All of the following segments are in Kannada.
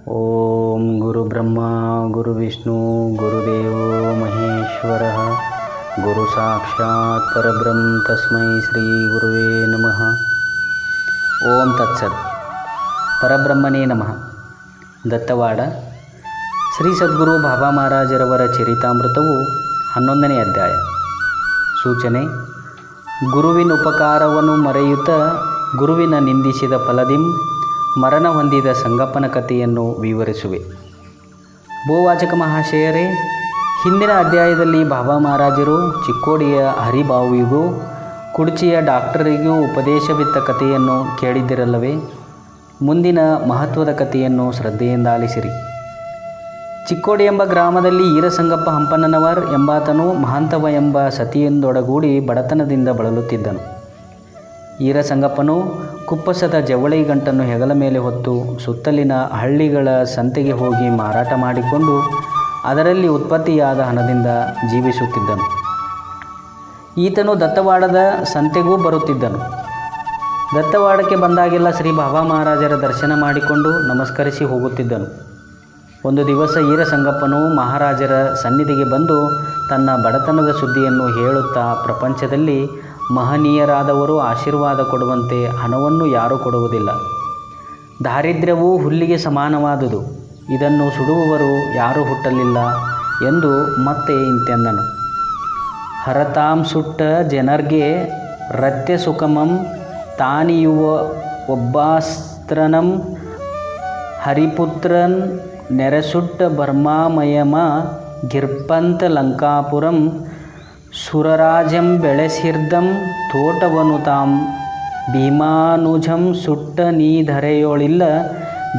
ಓಂ ಗುರು ಬ್ರಹ್ಮ ಗುರು ವಿಷ್ಣು ಗುರುದೇವೋ ಮಹೇಶ್ವರ ಗುರು ಸಾಕ್ಷಾತ್ ಪರಬ್ರಹ್ಮ ತಸ್ಮೈ ಶ್ರೀ ಗುರುವೇ ನಮಃ. ಓಂ ತತ್ಸತ್. ಪರಬ್ರಹ್ಮನೇ ನಮಃ. ದತ್ತವಾಡ ಶ್ರೀ ಸದ್ಗುರು ಬಾಬಾ ಮಹಾರಾಜರವರ ಚರಿತಾಮೃತವು 11ನೇ ಅಧ್ಯಾಯ. ಸೂಚನೆ: ಗುರುವಿನ ಉಪಕಾರವನ್ನು ಮರೆಯುತ್ತಾ ಗುರುವಿನ ನಿಂದಿಸಿದ ಫಲದಿಂ ಮರಣ ಹೊಂದಿದ ಸಂಗಪ್ಪನ ಕಥೆಯನ್ನು ವಿವರಿಸುವೆ. ಭೂವಾಚಕ ಮಹಾಶಯರೇ, ಹಿಂದಿನ ಅಧ್ಯಾಯದಲ್ಲಿ ಬಾಬಾ ಮಹಾರಾಜರು ಚಿಕ್ಕೋಡಿಯ ಹರಿಬಾವಿಗೂ ಕುಡ್ಚಿಯ ಡಾಕ್ಟರಿಗೂ ಉಪದೇಶವಿತ್ತ ಕಥೆಯನ್ನು ಕೇಳಿದ್ದಿರಲ್ಲವೇ? ಮುಂದಿನ ಮಹತ್ವದ ಕಥೆಯನ್ನು ಶ್ರದ್ಧೆಯಿಂದ ಆಲಿಸಿರಿ. ಚಿಕ್ಕೋಡಿ ಎಂಬ ಗ್ರಾಮದಲ್ಲಿ ಈರಸಂಗಪ್ಪ ಹಂಪನವರ್ ಎಂಬಾತನು ಮಹಾಂತವ ಎಂಬ ಸತಿಯೊಂದೊಡಗೂಡಿ ಬಡತನದಿಂದ ಬಳಲುತ್ತಿದ್ದನು. ಈರಸಂಗಪ್ಪನು ಕುಪ್ಪಸದ ಜವಳಿ ಗಂಟನ್ನು ಹೆಗಲ ಮೇಲೆ ಹೊತ್ತು ಸುತ್ತಲಿನ ಹಳ್ಳಿಗಳ ಸಂತೆಗೆ ಹೋಗಿ ಮಾರಾಟ ಮಾಡಿಕೊಂಡು ಅದರಲ್ಲಿ ಉತ್ಪತ್ತಿಯಾದ ಹಣದಿಂದ ಜೀವಿಸುತ್ತಿದ್ದನು. ಈತನು ದತ್ತವಾಡದ ಸಂತೆಗೂ ಬರುತ್ತಿದ್ದನು. ದತ್ತವಾಡಕ್ಕೆ ಬಂದಾಗೆಲ್ಲ ಶ್ರೀ ಬಾಬಾ ಮಹಾರಾಜರ ದರ್ಶನ ಮಾಡಿಕೊಂಡು ನಮಸ್ಕರಿಸಿ ಹೋಗುತ್ತಿದ್ದನು. ಒಂದು ದಿವಸ ಈರಸಂಗಪ್ಪನು ಮಹಾರಾಜರ ಸನ್ನಿಧಿಗೆ ಬಂದು ತನ್ನ ಬಡತನದ ಸುದ್ದಿಯನ್ನು ಹೇಳುತ್ತಾ, ಪ್ರಪಂಚದಲ್ಲಿ ಮಹನೀಯರಾದವರು ಆಶೀರ್ವಾದ ಕೊಡುವಂತೆ ಹಣವನ್ನು ಯಾರೂ ಕೊಡುವುದಿಲ್ಲ. ದಾರಿದ್ರ್ಯವು ಹುಲ್ಲಿಗೆ ಸಮಾನವಾದುದು. ಇದನ್ನು ಸುಡುವವರು ಯಾರೂ ಹುಟ್ಟಲಿಲ್ಲ ಎಂದು ಮತ್ತೆ ಇಂತೆಂದನು: ಹರತಾಂ ಸುಟ್ಟ ಜನರ್ಗೆ ರತ್ಯ ಸುಖಮಂ ತಾನಿಯುವ ಒಬ್ಬಾಸ್ತ್ರನಂ ಹರಿಪುತ್ರನ್ ನೆರೆಸುಟ್ಟ ಬರ್ಮಾಮಯಮ ಗಿರ್ಪಂತ ಲಂಕಾಪುರಂ ಸುರರಾಜಂ ಬೆಳೆಸಿರ್ದಂ ತೋಟವನು ತಾಂ ಭೀಮಾನುಜಂ ಸುಟ್ಟ ನೀ ಧರೆಯೋಳಿಲ್ಲ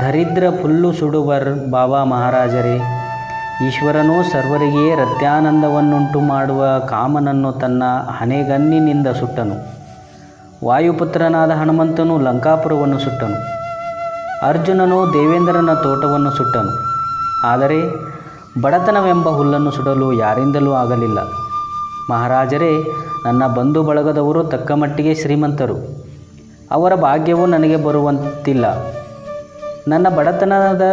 ದರಿದ್ರ ಫುಲ್ಲು ಸುಡುವರ್ ಬಾಬಾ ಮಹಾರಾಜರೇ. ಈಶ್ವರನು ಸರ್ವರಿಗೆ ರತ್ಯಾನಂದವನ್ನುಂಟು ಮಾಡುವ ಕಾಮನನ್ನು ತನ್ನ ಹಣೆಗಣ್ಣಿನಿಂದ ಸುಟ್ಟನು. ವಾಯುಪುತ್ರನಾದ ಹನುಮಂತನು ಲಂಕಾಪುರವನ್ನು ಸುಟ್ಟನು. ಅರ್ಜುನನು ದೇವೇಂದ್ರನ ತೋಟವನ್ನು ಸುಟ್ಟನು. ಆದರೆ ಬಡತನವೆಂಬ ಹುಲ್ಲನ್ನು ಸುಡಲು ಯಾರಿಂದಲೂ ಆಗಲಿಲ್ಲ. ಮಹಾರಾಜರೇ, ನನ್ನ ಬಂಧು ಬಳಗದವರು ತಕ್ಕ ಮಟ್ಟಿಗೆ ಶ್ರೀಮಂತರು. ಅವರ ಭಾಗ್ಯವು ನನಗೆ ಬರುವಂತಿಲ್ಲ. ನನ್ನ ಬಡತನದ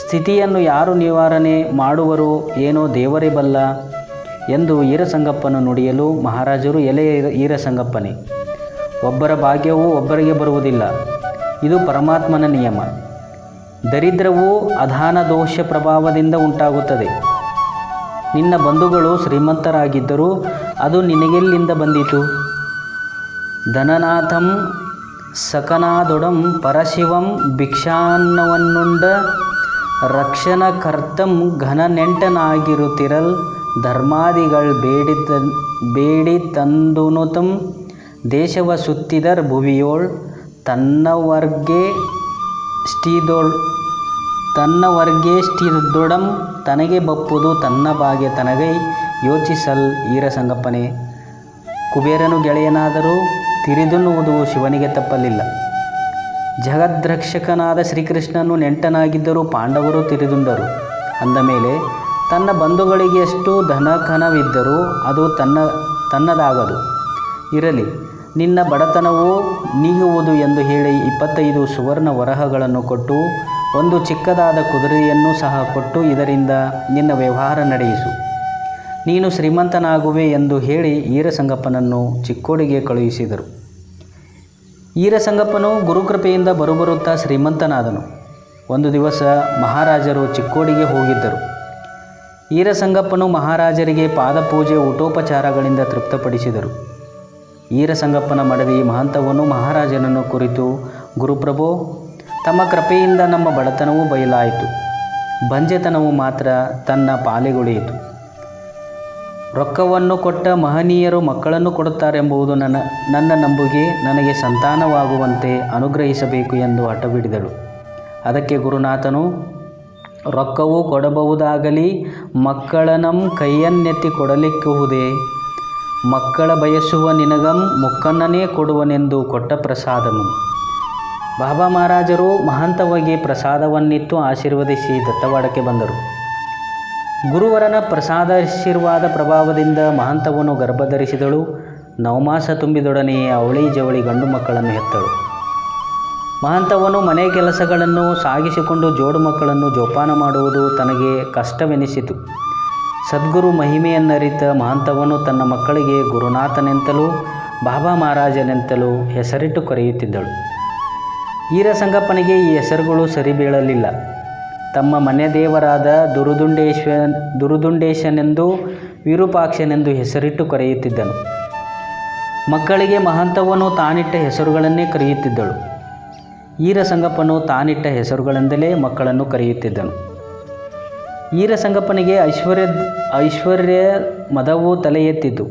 ಸ್ಥಿತಿಯನ್ನು ಯಾರು ನಿವಾರಣೆ ಮಾಡುವರು ಏನೋ ದೇವರೇ ಬಲ್ಲ ಎಂದು ಈರಸಂಗಪ್ಪನು ನುಡಿಯಲು, ಮಹಾರಾಜರು, ಎಲೆ ಈರಸಂಗಪ್ಪನೇ, ಒಬ್ಬರ ಭಾಗ್ಯವು ಒಬ್ಬರಿಗೆ ಬರುವುದಿಲ್ಲ. ಇದು ಪರಮಾತ್ಮನ ನಿಯಮ. ದರಿದ್ರವು ಅಧಾನ ದೋಷ ಪ್ರಭಾವದಿಂದ ಉಂಟಾಗುತ್ತದೆ. ನಿನ್ನ ಬಂಧುಗಳು ಶ್ರೀಮಂತರಾಗಿದ್ದರೂ ಅದು ನಿನಗೆಲ್ಲಿಂದ ಬಂದಿತು? ಧನನಾಥಂ ಸಕನಾದೊಡಂ ಪರಶಿವಂ ಭಿಕ್ಷಾನ್ನವನ್ನುಂಡ ರಕ್ಷಣಕರ್ತಂ ಘನ ನೆಂಟನಾಗಿರುತ್ತಿರಲ್ ಧರ್ಮಾದಿಗಳ್ ಬೇಡಿ ತಂದುನುತಂ ದೇಶವ ಸುತ್ತಿದರ್ ಭುವಿಯೋಳ್ ತನ್ನವರ್ಗೆ ಸ್ಟಿದೊಡಂ ತನಗೆ ಬಪ್ಪುದು ತನ್ನ ಭಾಗ್ಯ ತನಗೈ ಯೋಚಿಸಲ್ ಈರಸಂಗಪ್ಪನೇ. ಕುಬೇರನು ಗೆಳೆಯನಾದರೂ ತಿರಿದುನ್ನುವುದು ಶಿವನಿಗೆ ತಪ್ಪಲಿಲ್ಲ. ಜಗದ್ರಕ್ಷಕನಾದ ಶ್ರೀಕೃಷ್ಣನು ನೆಂಟನಾಗಿದ್ದರೂ ಪಾಂಡವರು ತಿರಿದುಂಡರು. ಅಂದ ಮೇಲೆ ತನ್ನ ಬಂಧುಗಳಿಗೆ ಎಷ್ಟು ಧನಕನವಿದ್ದರೂ ಅದು ತನ್ನದಾಗದು. ಇರಲಿ, ನಿನ್ನ ಬಡತನವೂ ನೀಗುವುದು ಎಂದು ಹೇಳಿ 25 ಸುವರ್ಣ ವರಹಗಳನ್ನು ಕೊಟ್ಟು ಒಂದು ಚಿಕ್ಕದಾದ ಕುದುರೆಯನ್ನು ಸಹ ಕೊಟ್ಟು ಇದರಿಂದ ನಿನ್ನ ವ್ಯವಹಾರ ನಡೆಯಿಸು, ನೀನು ಶ್ರೀಮಂತನಾಗುವೆ ಎಂದು ಹೇಳಿ ಈರಸಂಗಪ್ಪನನ್ನು ಚಿಕ್ಕೋಡಿಗೆ ಕಳುಹಿಸಿದರು. ಈರಸಂಗಪ್ಪನು ಗುರುಕೃಪೆಯಿಂದ ಬರುಬರುತ್ತಾ ಶ್ರೀಮಂತನಾದನು. ಒಂದು ದಿವಸ ಮಹಾರಾಜರು ಚಿಕ್ಕೋಡಿಗೆ ಹೋಗಿದ್ದರು. ಈರಸಂಗಪ್ಪನು ಮಹಾರಾಜರಿಗೆ ಪಾದಪೂಜೆ ಊಟೋಪಚಾರಗಳಿಂದ ತೃಪ್ತಪಡಿಸಿದರು. ಈರಸಂಗಪ್ಪನ ಮಡದಿ ಮಹಾಂತವನು ಮಹಾರಾಜನನ್ನು ಕುರಿತು, ಗುರುಪ್ರಭೋ, ತಮ್ಮ ಕೃಪೆಯಿಂದ ನಮ್ಮ ಬಡತನವೂ ಬಯಲಾಯಿತು, ಬಂಜೆತನವು ಮಾತ್ರ ತನ್ನ ಪಾಲಿಗುಳಿಯಿತು. ರೊಕ್ಕವನ್ನು ಕೊಟ್ಟ ಮಹನೀಯರು ಮಕ್ಕಳನ್ನು ಕೊಡುತ್ತಾರೆಂಬುದು ನನ್ನ ನಂಬುಗೆ. ನನಗೆ ಸಂತಾನವಾಗುವಂತೆ ಅನುಗ್ರಹಿಸಬೇಕು ಎಂದು ಹಠಬಿಡಿದಳು. ಅದಕ್ಕೆ ಗುರುನಾಥನು, ರೊಕ್ಕವು ಕೊಡಬಹುದಾಗಲಿ ಮಕ್ಕಳನಂ ಕೈಯನ್ನೆತ್ತಿ ಕೊಡಲಿಕ್ಕುವುದೇ? ಮಕ್ಕಳ ಬಯಸುವ ನಿನಗಂ ಮುಕ್ಕನ್ನನೇ ಕೊಡುವನೆಂದು ಕೊಟ್ಟ ಪ್ರಸಾದನು. ಬಾಬಾ ಮಹಾರಾಜರು ಮಹಾಂತವಗೆ ಪ್ರಸಾದವನ್ನಿತ್ತು ಆಶೀರ್ವದಿಸಿ ದತ್ತವಾಡಕ್ಕೆ ಬಂದರು. ಗುರುವರನ ಪ್ರಸಾದಾಶೀರ್ವಾದ ಪ್ರಭಾವದಿಂದ ಮಹಾಂತವನು ಗರ್ಭಧರಿಸಿದಳು. 9 ಮಾಸ ತುಂಬಿದೊಡನೆಯೇ ಅವಳಿ ಜವಳಿ ಗಂಡು ಮಕ್ಕಳನ್ನು ಹೆತ್ತಳು. ಮಹಂತವನು ಮನೆ ಕೆಲಸಗಳನ್ನು ಸಾಗಿಸಿಕೊಂಡು ಜೋಡು ಮಕ್ಕಳನ್ನು ಜೋಪಾನ ಮಾಡುವುದು ತನಗೆ ಕಷ್ಟವೆನಿಸಿತು. ಸದ್ಗುರು ಮಹಿಮೆಯನ್ನರಿತ ಮಹಂತವನು ತನ್ನ ಮಕ್ಕಳಿಗೆ ಗುರುನಾಥನೆಂತಲೂ ಬಾಬಾ ಮಹಾರಾಜನೆಂತಲೂ ಹೆಸರಿಟ್ಟು ಕರೆಯುತ್ತಿದ್ದಳು. ಈರಸಂಗಪ್ಪನಿಗೆ ಈ ಹೆಸರುಗಳು ಸರಿಬೀಳಲಿಲ್ಲ. ತಮ್ಮ ಮನೆದೇವರಾದ ದುರುದುಂಡೇಶನೆಂದು ವಿರೂಪಾಕ್ಷನೆಂದು ಹೆಸರಿಟ್ಟು ಕರೆಯುತ್ತಿದ್ದನು. ಮಕ್ಕಳಿಗೆ ಮಹಂತವನು ತಾನಿಟ್ಟ ಹೆಸರುಗಳನ್ನೇ ಕರೆಯುತ್ತಿದ್ದಳು. ಈರಸಂಗಪ್ಪನು ತಾನಿಟ್ಟ ಹೆಸರುಗಳಿಂದಲೇ ಮಕ್ಕಳನ್ನು ಕರೆಯುತ್ತಿದ್ದನು. ಈರಸಂಗಪ್ಪನಿಗೆ ಐಶ್ವರ್ಯ ಮದವು ತಲೆ ಎತ್ತಿತು.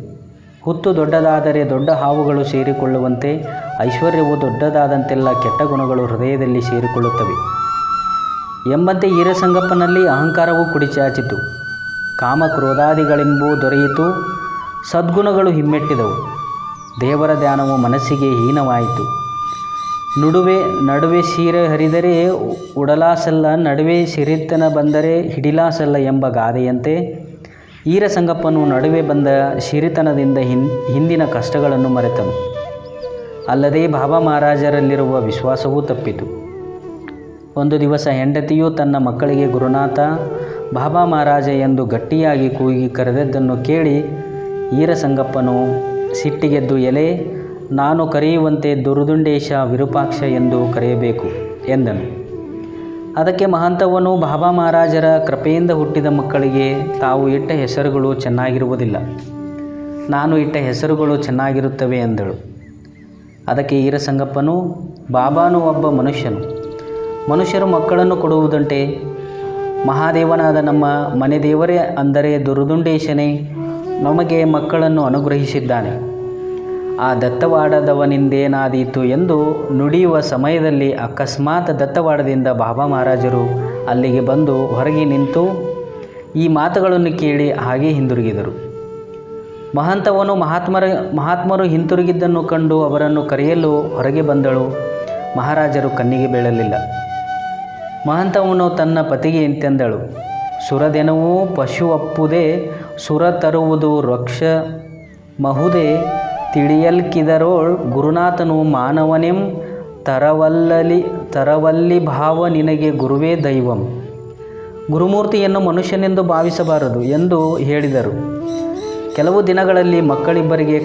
ಹುತ್ತು ದೊಡ್ಡದಾದರೆ ದೊಡ್ಡ ಹಾವುಗಳು ಸೇರಿಕೊಳ್ಳುವಂತೆ ಐಶ್ವರ್ಯವು ದೊಡ್ಡದಾದಂತೆಲ್ಲ ಕೆಟ್ಟ ಗುಣಗಳು ಹೃದಯದಲ್ಲಿ ಸೇರಿಕೊಳ್ಳುತ್ತವೆ ಎಂಬಂತೆ ಈರಸಂಗಪ್ಪನಲ್ಲಿ ಅಹಂಕಾರವು ಕುಡಿಚಾಚಿತು. ಕಾಮ ಕ್ರೋಧಾದಿಗಳೆಂಬು ದೊರೆಯಿತು. ಸದ್ಗುಣಗಳು ಹಿಮ್ಮೆಟ್ಟಿದವು. ದೇವರ ಧ್ಯಾನವು ಮನಸ್ಸಿಗೆ ಹೀನವಾಯಿತು. ನಡುವೆ ಸೀರೆ ಹರಿದರೆ ಉಡಲಾಸಲ್ಲ, ನಡುವೆ ಸಿರಿತನ ಬಂದರೆ ಹಿಡಿಲಾಸಲ್ಲ ಎಂಬ ಗಾದೆಯಂತೆ ಈರಸಂಗಪ್ಪನು ನಡುವೆ ಬಂದ ಸಿರಿತನದಿಂದ ಹಿಂದಿನ ಕಷ್ಟಗಳನ್ನು ಮರೆತನು. ಅಲ್ಲದೆ ಬಾಬಾ ಮಹಾರಾಜರಲ್ಲಿರುವ ವಿಶ್ವಾಸವೂ ತಪ್ಪಿತು. ಒಂದು ದಿವಸ ಹೆಂಡತಿಯು ತನ್ನ ಮಕ್ಕಳಿಗೆ ಗುರುನಾಥ, ಬಾಬಾ ಮಹಾರಾಜ ಎಂದು ಗಟ್ಟಿಯಾಗಿ ಕೂಗಿ ಕರೆದದ್ದನ್ನು ಕೇಳಿ ಈರಸಂಗಪ್ಪನು ಸಿಟ್ಟಿಗೆದ್ದು, ಎಲೆ, ನಾನು ಕರೆಯುವಂತೆ ದುರುದುಂಡೇಶ ವಿರೂಪಾಕ್ಷ ಎಂದು ಕರೆಯಬೇಕು ಎಂದನು. ಅದಕ್ಕೆ ಮಹಂತವನು, ಬಾಬಾ ಮಹಾರಾಜರ ಕೃಪೆಯಿಂದ ಹುಟ್ಟಿದ ಮಕ್ಕಳಿಗೆ ತಾವು ಇಟ್ಟ ಹೆಸರುಗಳು ಚೆನ್ನಾಗಿರುವುದಿಲ್ಲ, ನಾನು ಇಟ್ಟ ಹೆಸರುಗಳು ಚೆನ್ನಾಗಿರುತ್ತವೆ ಎಂದಳು. ಅದಕ್ಕೆ ಈರಸಂಗಪ್ಪನು, ಬಾಬಾನು ಒಬ್ಬ ಮನುಷ್ಯನು, ಮನುಷ್ಯರು ಮಕ್ಕಳನ್ನು ಕೊಡುವುದಂತೆ? ಮಹಾದೇವನಾದ ನಮ್ಮ ಮನೆ ದೇವರೇ ಅಂದರೆ ದುರುದುಂಡೇಶನೇ ನಮಗೆ ಮಕ್ಕಳನ್ನು ಅನುಗ್ರಹಿಸಿದ್ದಾನೆ. ಆ ದತ್ತವಾಡದವನಿಂದೇನಾದೀತು ಎಂದು ನುಡಿಯುವ ಸಮಯದಲ್ಲಿ ಅಕಸ್ಮಾತ್ ದತ್ತವಾಡದಿಂದ ಬಾಬಾ ಮಹಾರಾಜರು ಅಲ್ಲಿಗೆ ಬಂದು ಹೊರಗೆ ನಿಂತು ಈ ಮಾತುಗಳನ್ನು ಕೇಳಿ ಹಾಗೇ ಹಿಂದಿರುಗಿದರು. ಮಹಂತವನು ಮಹಾತ್ಮರು ಹಿಂತಿರುಗಿದ್ದನ್ನು ಕಂಡು ಅವರನ್ನು ಕರೆಯಲು ಹೊರಗೆ ಬಂದಳು. ಮಹಾರಾಜರು ಕಣ್ಣಿಗೆ ಬೀಳಲಿಲ್ಲ. ಮಹಂತವನು ತನ್ನ ಪತಿಗೆ ಇಂತೆಂದಳು, ಸುರದೆನವೂ ಪಶು ಅಪ್ಪುದೇ, ಸುರ ತರುವುದು ರಕ್ಷ ಮಹುದೇ, ತಿಳಿಯಲ್ಕಿದರೋಳ್ ಗುರುನಾಥನು ಮಾನವನೆಂ, ತರವಲ್ಲಿ ಭಾವ ನಿನಗೆ ಗುರುವೇ ದೈವಂ. ಗುರುಮೂರ್ತಿಯನ್ನು ಮನುಷ್ಯನೆಂದು ಭಾವಿಸಬಾರದು ಎಂದು ಹೇಳಿದರು. ಕೆಲವು ದಿನಗಳಲ್ಲಿ ಮಕ್ಕಳಿಬ್ಬರಿಗೆ